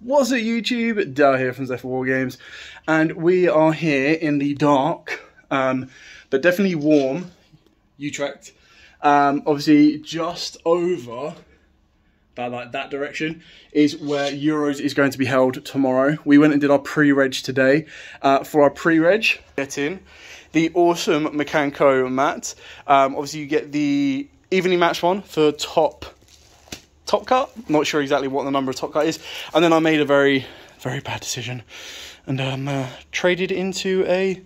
What's up YouTube? Dale here from Zephyr War Games, and we are here in the dark, but definitely warm, Utrecht. Obviously just over, about like that direction, is where Euros is going to be held tomorrow. We went and did our pre-reg today. For our pre-reg, get in the awesome Mekanko mat. Obviously you get the evenly matched one for top cut. Not sure exactly what the number of top cut is. And then I made a very bad decision and traded into a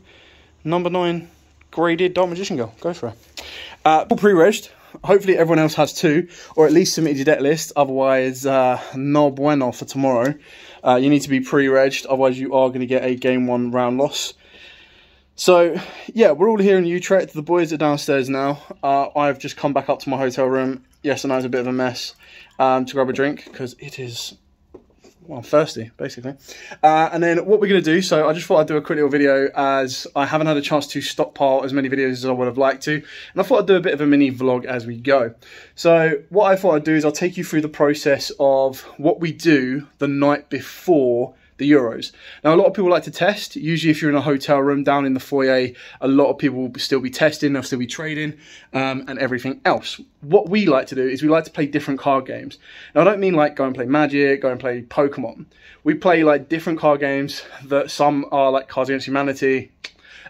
number 9 graded Dark Magician Girl. Go for it. Pre-regged. Hopefully everyone else has too, or at least submitted your deck list. Otherwise, no bueno for tomorrow. You need to be pre-regged, otherwise you are going to get a game 1 round loss. So yeah, we're all here in Utrecht. The boys are downstairs now. I've just come back up to my hotel room. Yes, I know it's a bit of a mess, to grab a drink because it is, well, I'm thirsty basically. And then what we're going to do, so I just thought I'd do a quick little video as I haven't had a chance to stockpile as many videos as I would have liked to, and I thought I'd do a bit of a mini vlog as we go. So what I thought I'd do is I'll take you through the process of what we do the night before the Euros. Now, a lot of people like to test. Usually if you're in a hotel room down in the foyer, a lot of people will still be testing, they'll still be trading, and everything else. What we like to do is we like to play different card games. Now, I don't mean like go and play Magic, go and play Pokemon. We play like different card games that some are like Cards Against Humanity,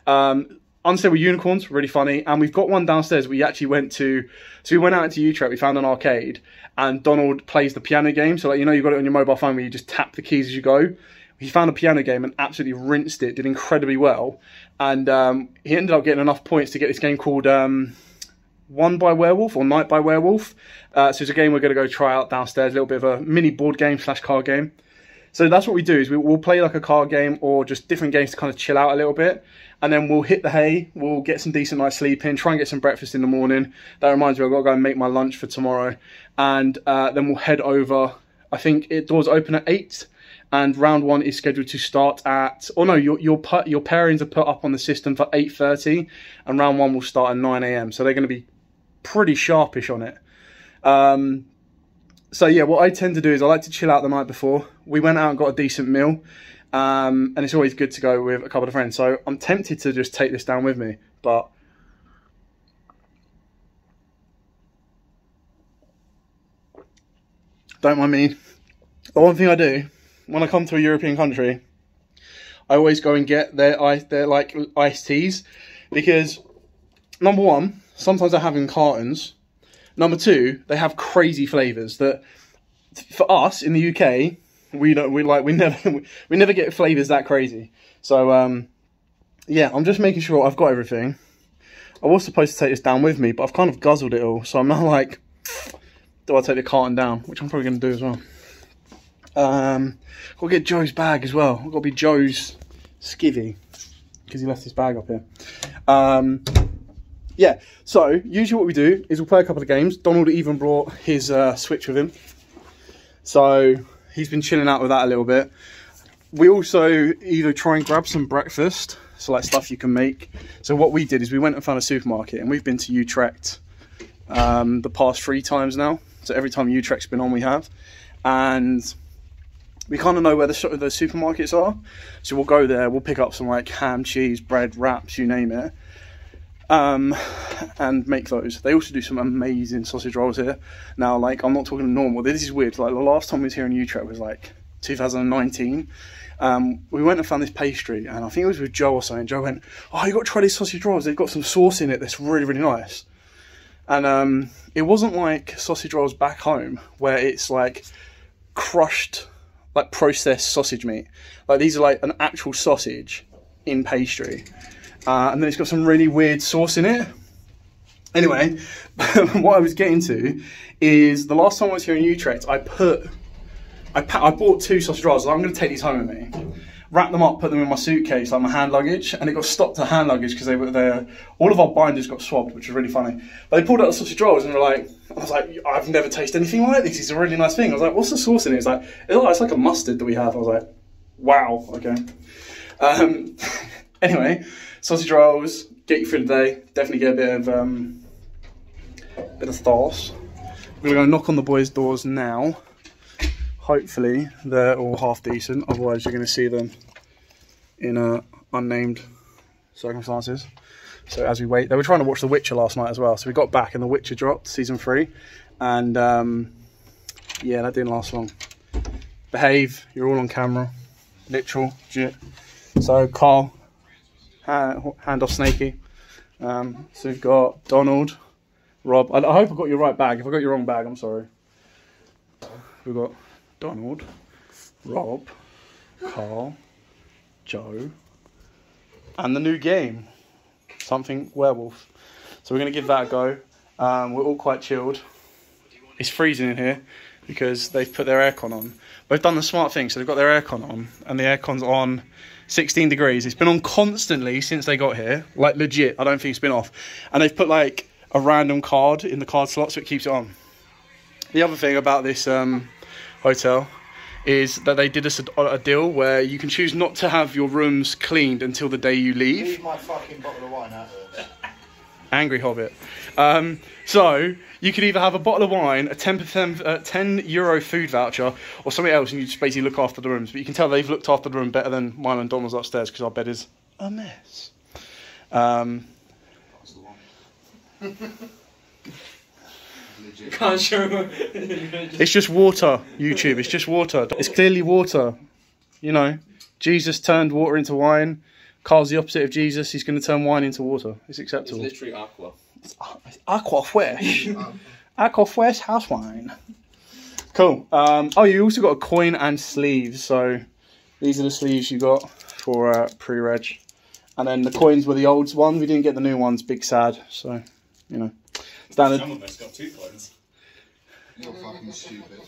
Unstable Unicorns, really funny. And we've got one downstairs we actually went to. So we went out into Utrecht, we found an arcade, and Donald plays the piano game. So like, you know, you've got it on your mobile phone where you just tap the keys as you go. He found a piano game and absolutely rinsed it, did incredibly well. And he ended up getting enough points to get this game called One by Werewolf or Night by Werewolf. So it's a game we're going to go try out downstairs, a little bit of a mini board game / card game. So that's what we do, is we'll play like a card game or just different games to kind of chill out a little bit. And then we'll hit the hay, we'll get some decent night's sleep in, try and get some breakfast in the morning. That reminds me, I've got to go and make my lunch for tomorrow. And then we'll head over. I think doors open at 8. And round 1 is scheduled to start at, oh no, your pairings are put up on the system for 8:30, and round 1 will start at 9 AM. So they're going to be pretty sharpish on it. So yeah, what I tend to do is I like to chill out the night before. We went out and got a decent meal, and it's always good to go with a couple of friends. So I'm tempted to just take this down with me, but don't mind me. The one thing I do when I come to a European country, I always go and get their like iced teas, because number 1, sometimes they have in cartons. Number 2, they have crazy flavors that for us in the UK we never get flavors that crazy. So yeah, I'm just making sure I've got everything. I was supposed to take this down with me, but I've kind of guzzled it all, so I'm now like, do I take the carton down? Which I'm probably going to do as well. Got to get Joe's bag as well. I've got to be Joe's skivvy because he left his bag up here. Yeah, so usually what we do is we'll play a couple of games. Donald even brought his Switch with him, so he's been chilling out with that a little bit. We also either try and grab some breakfast, so like stuff you can make. So what we did is we went and found a supermarket, and we've been to Utrecht the past 3 times now. So every time Utrecht's been on, we have, and we kind of know where the supermarkets are. So we'll go there, we'll pick up some like ham, cheese, bread, wraps, you name it, and make those. They also do some amazing sausage rolls here. Now, like, I'm not talking normal. This is weird. Like, the last time we was here in Utrecht was like 2019. We went and found this pastry, and I think it was with Joe or something. Joe went, "Oh, you got to try these sausage rolls. They've got some sauce in it that's really nice." And it wasn't like sausage rolls back home where it's like crushed, like processed sausage meat. Like, these are like an actual sausage in pastry, and then it's got some really weird sauce in it. Anyway, what I was getting to is the last time I was here in Utrecht, I bought 2 sausage rolls. I'm going to take these home with me, wrap them up, put them in my suitcase, like my hand luggage, and it got stopped to hand luggage because they were there. All of our binders got swapped, which was really funny. But they pulled out the sausage rolls and were like, I was like, I've never tasted anything like this. It's a really nice thing. I was like, what's the sauce in it? It's like, it's like a mustard that we have. I was like, wow, okay. Anyway, sausage rolls get you through the day. Definitely get a bit of sauce. We're gonna go knock on the boys' doors now. hopefully they're all half decent. Otherwise, you're going to see them in unnamed circumstances. So as we wait, they were trying to watch The Witcher last night as well. So we got back and The Witcher dropped season 3, and yeah, that didn't last long. Behave, you're all on camera, literal, legit. So Carl, hand off Snakey. So we've got Donald, Rob. I hope I got your right bag. If I got your wrong bag, I'm sorry. We've got Donald, Rob, Carl, Joe, and the new game, something werewolf. So we're going to give that a go. We're all quite chilled. It's freezing in here because they've put their aircon on. They've done the smart thing, so they've got their aircon on, and the aircon's on 16 degrees. It's been on constantly since they got here, like legit. I don't think it's been off. And they've put like a random card in the card slot so it keeps it on. The other thing about this hotel is that they did us a deal where you can choose not to have your rooms cleaned until the day you leave. Leave my fucking bottle of wine out there. Angry Hobbit. So you could either have a bottle of wine, a 10 euro food voucher, or something else, and you just basically look after the rooms. But you can tell they've looked after the room better than mine and Donald's upstairs because our bed is a mess. Can't show. It's just water, YouTube. It's just water. It's clearly water. You know, Jesus turned water into wine. Carl's the opposite of Jesus. He's going to turn wine into water. It's acceptable. It's literally aqua. It's aqua fresh. Aqua fresh house wine. Cool. Oh, you also got a coin and sleeves. So these are the sleeves you got for pre-reg. And then the coins were the old ones. We didn't get the new ones. Big sad. So, you know, standard. Some of us got 2 coins. You're fucking stupid.